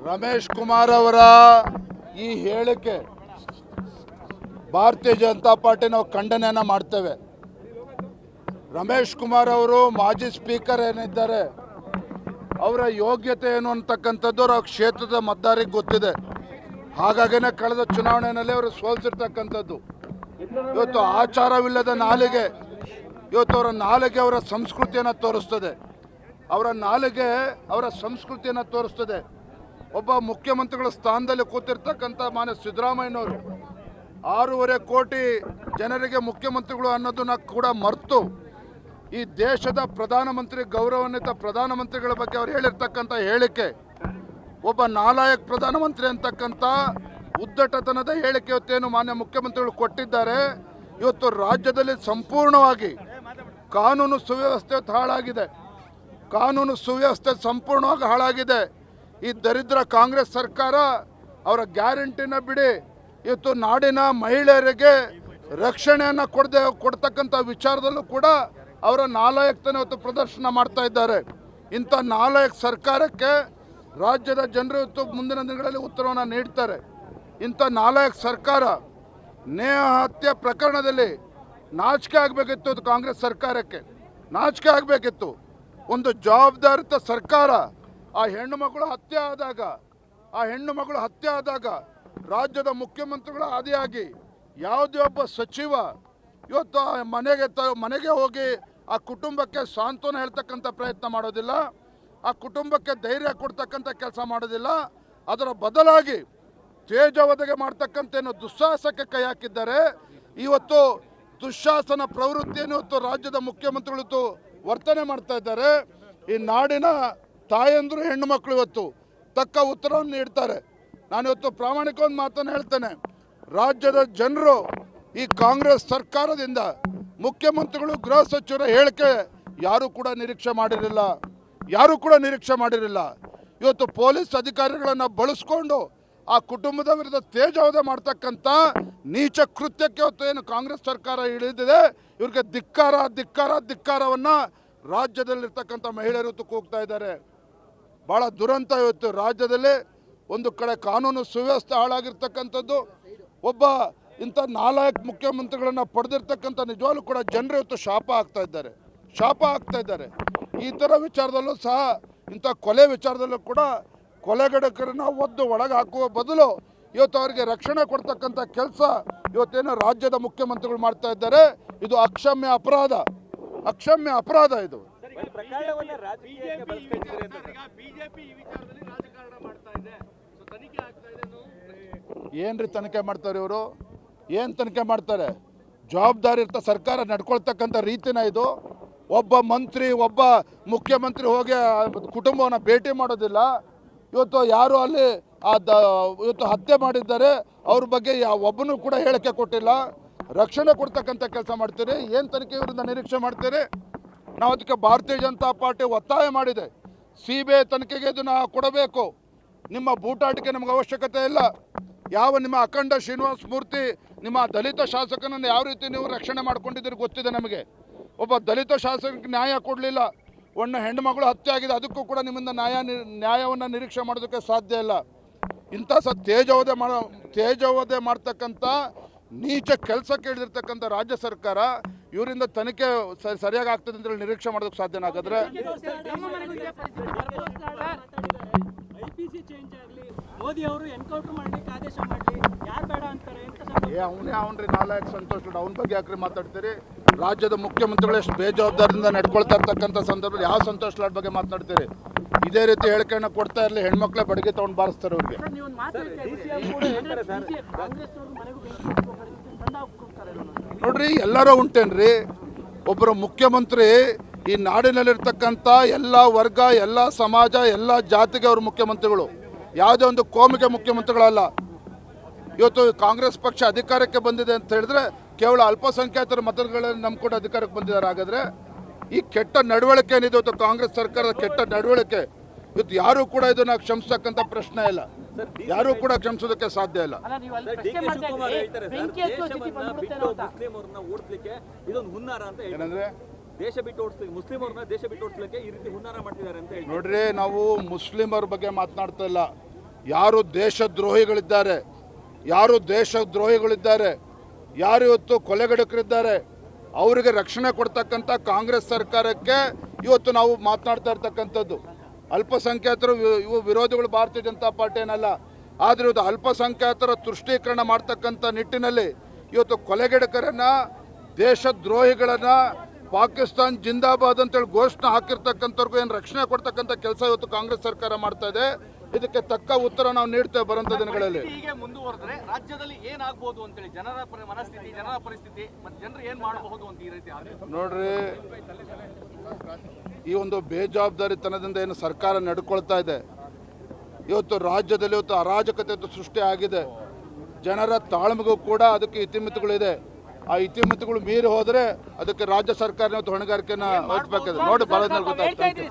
ರಮೇಶ್ ಕುಮಾರ್ ಅವರ ಈ ಹೇಳಿಕೆ ಭಾರತೀಯ ಜನತಾ ಪಾರ್ಟಿ ನಾವು ಖಂಡನೆಯನ್ನು ಮಾಡ್ತೇವೆ. ರಮೇಶ್ ಕುಮಾರ್ ಅವರು ಮಾಜಿ ಸ್ಪೀಕರ್ ಏನಿದ್ದಾರೆ ಅವರ ಯೋಗ್ಯತೆ ಏನು ಅಂತಕ್ಕಂಥದ್ದು ಅವರ ಕ್ಷೇತ್ರದ ಮತದಾರರಿಗೆ ಗೊತ್ತಿದೆ. ಹಾಗಾಗಿನೇ ಕಳೆದ ಚುನಾವಣೆಯಲ್ಲಿ ಅವರು ಸೋಲಿಸಿರ್ತಕ್ಕಂಥದ್ದು. ಇವತ್ತು ಆಚಾರವಿಲ್ಲದ ನಾಲಿಗೆ, ಇವತ್ತು ಅವರ ನಾಲಿಗೆ ಅವರ ಸಂಸ್ಕೃತಿಯನ್ನು ತೋರಿಸ್ತದೆ. ಅವರ ನಾಲಿಗೆ ಅವರ ಸಂಸ್ಕೃತಿಯನ್ನು ತೋರಿಸ್ತದೆ. ಒಬ್ಬ ಮುಖ್ಯಮಂತ್ರಿಗಳ ಸ್ಥಾನದಲ್ಲಿ ಕೂತಿರ್ತಕ್ಕಂಥ ಮಾನ್ಯ ಸಿದ್ದರಾಮಯ್ಯನವರು 6.5 ಕೋಟಿ ಜನರಿಗೆ ಮುಖ್ಯಮಂತ್ರಿಗಳು ಅನ್ನೋದನ್ನ ಕೂಡ ಮರೆತು ಈ ದೇಶದ ಪ್ರಧಾನಮಂತ್ರಿ, ಗೌರವಾನ್ವಿತ ಪ್ರಧಾನಮಂತ್ರಿಗಳ ಬಗ್ಗೆ ಅವರು ಹೇಳಿರ್ತಕ್ಕಂಥ ಹೇಳಿಕೆ, ಒಬ್ಬ ನಾಲಾಯಕ್ ಪ್ರಧಾನಮಂತ್ರಿ ಅಂತಕ್ಕಂಥ ಉದ್ದಟತನದ ಹೇಳಿಕೆ ಇವತ್ತೇನು ಮಾನ್ಯ ಮುಖ್ಯಮಂತ್ರಿಗಳು ಕೊಟ್ಟಿದ್ದಾರೆ. ಇವತ್ತು ರಾಜ್ಯದಲ್ಲಿ ಸಂಪೂರ್ಣವಾಗಿ ಕಾನೂನು ಸುವ್ಯವಸ್ಥೆ ಹಾಳಾಗಿದೆ. ಕಾನೂನು ಸುವ್ಯವಸ್ಥೆ ಸಂಪೂರ್ಣವಾಗಿ ಹಾಳಾಗಿದೆ. ಈ ದರಿದ್ರ ಕಾಂಗ್ರೆಸ್ ಸರ್ಕಾರ ಅವರ ಗ್ಯಾರಂಟಿನ ಬಿಡಿ, ಇವತ್ತು ನಾಡಿನ ಮಹಿಳೆಯರಿಗೆ ರಕ್ಷಣೆಯನ್ನು ಕೊಡ್ತಕ್ಕಂಥ ವಿಚಾರದಲ್ಲೂ ಕೂಡ ಅವರ ನಾಲಾಯಕತನ ಇವತ್ತು ಪ್ರದರ್ಶನ ಮಾಡ್ತಾ ಇದ್ದಾರೆ. ಇಂಥ ನಾಲಾಯಕ್ ಸರ್ಕಾರಕ್ಕೆ ರಾಜ್ಯದ ಜನರು ಇವತ್ತು ಮುಂದಿನ ದಿನಗಳಲ್ಲಿ ಉತ್ತರವನ್ನು ನೀಡ್ತಾರೆ. ಇಂಥ ನಾಲಾಯಕ್ ಸರ್ಕಾರ ನೇಹ ಹತ್ಯೆ ಪ್ರಕರಣದಲ್ಲಿ ನಾಚಿಕೆ ಆಗಬೇಕಿತ್ತು. ಕಾಂಗ್ರೆಸ್ ಸರ್ಕಾರಕ್ಕೆ ನಾಚಿಕೆ ಆಗಬೇಕಿತ್ತು. ಒಂದು ಜವಾಬ್ದಾರಿತ ಸರ್ಕಾರ ಆ ಹೆಣ್ಣು ಮಗಳು ಹತ್ಯೆ ಆದಾಗ ರಾಜ್ಯದ ಮುಖ್ಯಮಂತ್ರಿಗಳ ಆದಿಯಾಗಿ ಯಾವುದೇ ಒಬ್ಬ ಸಚಿವ ಇವತ್ತು ಮನೆಗೆ ಹೋಗಿ ಆ ಕುಟುಂಬಕ್ಕೆ ಸಾಂತ್ವನ ಹೇಳ್ತಕ್ಕಂಥ ಪ್ರಯತ್ನ ಮಾಡೋದಿಲ್ಲ, ಆ ಕುಟುಂಬಕ್ಕೆ ಧೈರ್ಯ ಕೊಡ್ತಕ್ಕಂಥ ಕೆಲಸ ಮಾಡೋದಿಲ್ಲ. ಅದರ ಬದಲಾಗಿ ತೇಜವಧೆಗೆ ಮಾಡ್ತಕ್ಕಂಥ ಏನು ದುಸ್ಸಾಹಸಕ್ಕೆ ಕೈ ಹಾಕಿದ್ದಾರೆ. ಇವತ್ತು ದುಶ್ಯಾಸನ ಪ್ರವೃತ್ತಿಯನ್ನು ಇವತ್ತು ರಾಜ್ಯದ ಮುಖ್ಯಮಂತ್ರಿಗಳು ವರ್ತನೆ ಮಾಡ್ತಾ ಇದ್ದಾರೆ. ಈ ನಾಡಿನ ತಾಯಂದರು ಹೆಣ್ಣು ಮಕ್ಕಳು ಇವತ್ತು ತಕ್ಕ ಉತ್ತರವನ್ನು ನೀಡ್ತಾರೆ. ನಾನಿವತ್ತು ಪ್ರಾಮಾಣಿಕ ಒಂದು ಮಾತನ್ನು ಹೇಳ್ತೇನೆ. ರಾಜ್ಯದ ಜನರು ಈ ಕಾಂಗ್ರೆಸ್ ಸರ್ಕಾರದಿಂದ ಮುಖ್ಯಮಂತ್ರಿಗಳು, ಗೃಹ ಸಚಿವರ ಹೇಳಿಕೆ ಯಾರೂ ಕೂಡ ನಿರೀಕ್ಷೆ ಮಾಡಿರಲಿಲ್ಲ. ಇವತ್ತು ಪೊಲೀಸ್ ಅಧಿಕಾರಿಗಳನ್ನು ಬಳಸ್ಕೊಂಡು ಆ ಕುಟುಂಬದ ವಿರುದ್ಧ ತೇಜವಧೆ ಮಾಡ್ತಕ್ಕಂಥ ನೀಚ ಕೃತ್ಯಕ್ಕೆ ಇವತ್ತು ಏನು ಕಾಂಗ್ರೆಸ್ ಸರ್ಕಾರ ಇಳಿದಿದೆ. ಇವ್ರಿಗೆ ಧಿಕ್ಕಾರವನ್ನು ರಾಜ್ಯದಲ್ಲಿರ್ತಕ್ಕಂಥ ಮಹಿಳೆಯರು ಇವತ್ತು ಕೂಗ್ತಾ ಇದ್ದಾರೆ. ಭಾಳ ದುರಂತ. ಇವತ್ತು ರಾಜ್ಯದಲ್ಲಿ ಒಂದು ಕಡೆ ಕಾನೂನು ಸುವ್ಯವಸ್ಥೆ ಹಾಳಾಗಿರ್ತಕ್ಕಂಥದ್ದು, ಒಬ್ಬ ಇಂಥ ನಾಲಾಯಕ್ ಮುಖ್ಯಮಂತ್ರಿಗಳನ್ನು ಪಡೆದಿರ್ತಕ್ಕಂಥ ನಿಜವಾಗ್ಲೂ ಕೂಡ ಜನರು ಇವತ್ತು ಶಾಪ ಆಗ್ತಾ ಇದ್ದಾರೆ. ಈ ಥರ ವಿಚಾರದಲ್ಲೂ ಸಹ, ಇಂಥ ಕೊಲೆ ವಿಚಾರದಲ್ಲೂ ಕೂಡ ಕೊಲೆಗಡಕರನ್ನ ಒದ್ದು ಒಳಗೆ ಹಾಕುವ ಬದಲು ಇವತ್ತು ಅವರಿಗೆ ರಕ್ಷಣೆ ಕೊಡ್ತಕ್ಕಂಥ ಕೆಲಸ ಇವತ್ತೇನು ರಾಜ್ಯದ ಮುಖ್ಯಮಂತ್ರಿಗಳು ಮಾಡ್ತಾ ಇದ್ದಾರೆ. ಇದು ಅಕ್ಷಮ್ಯ ಅಪರಾಧ ಇದು. ಏನ್ರಿ ತನಿಖೆ ಮಾಡ್ತಾರೆ ಇವರು? ಏನು ತನಿಖೆ ಮಾಡ್ತಾರೆ? ಜವಾಬ್ದಾರಿ ಇರ್ತ ಸರ್ಕಾರ ನಡ್ಕೊಳ್ತಕ್ಕಂಥ ರೀತಿನ ಇದು. ಒಬ್ಬ ಮುಖ್ಯಮಂತ್ರಿ ಹೋಗಿ ಕುಟುಂಬವನ್ನು ಭೇಟಿ ಮಾಡೋದಿಲ್ಲ. ಇವತ್ತು ಯಾರು ಅಲ್ಲಿ ಇವತ್ತು ಹತ್ಯೆ ಮಾಡಿದ್ದಾರೆ ಅವ್ರ ಬಗ್ಗೆ ಒಬ್ಬನೂ ಕೂಡ ಹೇಳಿಕೆ ಕೊಟ್ಟಿಲ್ಲ. ರಕ್ಷಣೆ ಕೊಡ್ತಕ್ಕಂಥ ಕೆಲಸ ಮಾಡ್ತೀರಿ. ಏನು ತನಿಖೆ ಇವರಿಂದ ನಿರೀಕ್ಷೆ ಮಾಡ್ತೀರಿ? ನಾವು ಅದಕ್ಕೆ ಭಾರತೀಯ ಜನತಾ ಪಾರ್ಟಿ ಒತ್ತಾಯ ಮಾಡಿದೆ. CBI ತನಿಖೆಗೆ ಇದನ್ನು ಕೊಡಬೇಕು. ನಿಮ್ಮ ಬೂಟಾಟಿಕೆ ನಮಗೆ ಅವಶ್ಯಕತೆ ಇಲ್ಲ. ನಿಮ್ಮ ಅಖಂಡ ಶ್ರೀನಿವಾಸ ಮೂರ್ತಿ, ನಿಮ್ಮ ದಲಿತ ಶಾಸಕನನ್ನು ಯಾವ ರೀತಿ ನೀವು ರಕ್ಷಣೆ ಮಾಡ್ಕೊಂಡಿದ್ದೀರಿ ಗೊತ್ತಿದೆ ನಮಗೆ. ಒಬ್ಬ ದಲಿತ ಶಾಸಕರಿಗೆ ನ್ಯಾಯ ಕೊಡಲಿಲ್ಲ. ಹೆಣ್ಣುಮಗಳು ಹತ್ಯೆ ಆಗಿದೆ, ಅದಕ್ಕೂ ಕೂಡ ನಿಮ್ಮಿಂದ ನ್ಯಾಯವನ್ನು ನಿರೀಕ್ಷೆ ಮಾಡೋದಕ್ಕೆ ಸಾಧ್ಯ ಇಲ್ಲ. ಇಂಥ ತೇಜವಧೆ ಮಾಡ್ತಕ್ಕಂಥ ನೀಚ ಕೆಲಸಕ್ಕೆ ಹಿಡಿದಿರ್ತಕ್ಕಂಥ ರಾಜ್ಯ ಸರ್ಕಾರ ಇವರಿಂದ ತನಿಖೆ ಸರಿಯಾಗಿ ಆಗ್ತದೆ ಅಂತೇಳಿ ನಿರೀಕ್ಷೆ ಮಾಡೋದಕ್ಕೆ ಸಾಧ್ಯನ ಹಾಗಾದ್ರೆ? ಅವನ್ರಿ ನಾಲಾಯಕ್ ಸಂತೋಷ್ ಅವನ ಬಗ್ಗೆ ಯಾಕ್ರಿ ಮಾತಾಡ್ತೀರಿ? ರಾಜ್ಯದ ಮುಖ್ಯಮಂತ್ರಿಗಳು ಎಷ್ಟು ಬೇಜವಾಬ್ದಾರಿಯಿಂದ ನಡ್ಕೊಳ್ತಾ ಇರ್ತಕ್ಕಂಥ ಸಂದರ್ಭದಲ್ಲಿ ಯಾವ ಸಂತೋಷ್ ಲಾಡ್ ಬಗ್ಗೆ ಮಾತನಾಡ್ತೀರಿ? ಇದೇ ರೀತಿ ಹೇಳಿಕೆಯನ್ನು ಕೊಡ್ತಾ ಇರಲಿ, ಹೆಣ್ಮಕ್ಳೇ ಬಡಗಿ ತಗೊಂಡು ಬಾರಿಸ್ತಾರೆ ಅವ್ರಿಗೆ. ನೋಡ್ರಿ, ಎಲ್ಲರೂ ಉಂಟೇನ್ರಿ. ಒಬ್ಬರು ಮುಖ್ಯಮಂತ್ರಿ ಈ ನಾಡಿನಲ್ಲಿರ್ತಕ್ಕಂಥ ಎಲ್ಲ ವರ್ಗ, ಎಲ್ಲ ಸಮಾಜ, ಎಲ್ಲ ಜಾತಿಗೆ ಅವರು ಮುಖ್ಯಮಂತ್ರಿಗಳು. ಯಾವುದೇ ಒಂದು ಕೋಮಿಗೆ ಮುಖ್ಯಮಂತ್ರಿಗಳಲ್ಲ. ಇವತ್ತು ಕಾಂಗ್ರೆಸ್ ಪಕ್ಷ ಅಧಿಕಾರಕ್ಕೆ ಬಂದಿದೆ ಅಂತ ಹೇಳಿದ್ರೆ ಕೇವಲ ಅಲ್ಪಸಂಖ್ಯಾತರ ಮತಗಳಲ್ಲಿ ನಂಬಿಕೊಂಡು ಅಧಿಕಾರಕ್ಕೆ ಬಂದಿದ್ದಾರೆ. ಹಾಗಾದ್ರೆ ಈ ಕೆಟ್ಟ ನಡವಳಿಕೆ ಏನಿದೆ ಇವತ್ತು ಕಾಂಗ್ರೆಸ್ ಸರ್ಕಾರದ ಕೆಟ್ಟ ನಡವಳಿಕೆ, ಇವತ್ತು ಯಾರೂ ಕೂಡ ಇದನ್ನ ಕ್ಷಮಿಸ್ತಕ್ಕಂಥ ಪ್ರಶ್ನೆ ಇಲ್ಲ. ಯಾರೂ ಕೂಡ ಕ್ಷಮಿಸೋದಕ್ಕೆ ಸಾಧ್ಯ ಇಲ್ಲ. ಏನಂದ್ರೆ ನೋಡ್ರಿ, ನಾವು ಮುಸ್ಲಿಮರ ಬಗ್ಗೆ ಮಾತನಾಡ್ತಾ ಇಲ್ಲ. ಯಾರು ದೇಶದ್ರೋಹಿಗಳಿದ್ದಾರೆ, ಯಾರು ಇವತ್ತು ಕೊಲೆಗಡಕರಿದ್ದಾರೆ, ಅವರಿಗೆ ರಕ್ಷಣೆ ಕೊಡ್ತಕ್ಕಂಥ ಕಾಂಗ್ರೆಸ್ ಸರ್ಕಾರಕ್ಕೆ ಇವತ್ತು ನಾವು ಮಾತನಾಡ್ತಾ ಇರ್ತಕ್ಕಂಥದ್ದು. ಅಲ್ಪಸಂಖ್ಯಾತರು ಇವು ವಿರೋಧಿಗಳು ಭಾರತೀಯ ಜನತಾ ಪಾರ್ಟಿ ಏನಲ್ಲ, ಆದರೆ ಇವತ್ತು ಅಲ್ಪಸಂಖ್ಯಾತರ ತುಷ್ಟೀಕರಣ ಮಾಡ್ತಕ್ಕಂಥ ನಿಟ್ಟಿನಲ್ಲಿ ಇವತ್ತು ಕೊಲೆಗಡಕರನ್ನು, ದೇಶದ್ರೋಹಿಗಳನ್ನು ಪಾಕಿಸ್ತಾನ್ ಜಿಂದಾಬಾದ್ ಅಂತೇಳಿ ಘೋಷಣೆ ಹಾಕಿರ್ತಕ್ಕಂಥವ್ರಿಗೂ ಏನು ರಕ್ಷಣೆ ಕೊಡ್ತಕ್ಕಂಥ ಕೆಲಸ ಇವತ್ತು ಕಾಂಗ್ರೆಸ್ ಸರ್ಕಾರ ಮಾಡ್ತಾ ಇದೆ. ಇದಕ್ಕೆ ತಕ್ಕ ಉತ್ತರ ನಾವು ನೀಡ್ತೇವೆ ಬರುವಂತ ದಿನಗಳಲ್ಲಿ. ಹೀಗೆ ಮುಂದುವರೆದ್ರೆ ರಾಜ್ಯದಲ್ಲಿ ಏನಾಗಬಹುದು ಅಂತೇಳಿ ಜನರ ಮನಸ್ಥಿತಿ, ಜನರ ಪರಿಸ್ಥಿತಿ ಮತ್ತು ಜನರು ಏನ್ ಮಾಡಬಹುದು ಅಂತ ಈ ರೀತಿ ನೋಡ್ರಿ, ಈ ಒಂದು ಬೇಜವಾಬ್ದಾರಿತನದಿಂದ ಏನು ಸರ್ಕಾರ ನಡ್ಕೊಳ್ತಾ ಇದೆ, ಇವತ್ತು ರಾಜ್ಯದಲ್ಲಿ ಇವತ್ತು ಅರಾಜಕತೆ ಸೃಷ್ಟಿ ಆಗಿದೆ. ಜನರ ತಾಳ್ಮೆಗೂ ಕೂಡ ಅದಕ್ಕೆ ಇತಿಮಿತಿಗಳಿದೆ. ಆ ಇತಿಮಿತಿಗಳು ಮೀರಿ ಹೋದರೆ ಅದಕ್ಕೆ ರಾಜ್ಯ ಸರ್ಕಾರ ಹೊಣೆಗಾರಿಕೆಯನ್ನು ವಹಿಸಬೇಕಾಗಿದೆ. ನೋಡಿ, ಬರೋದ್ರಲ್ಲಿ ಗೊತ್ತಾಗ್ತದೆ.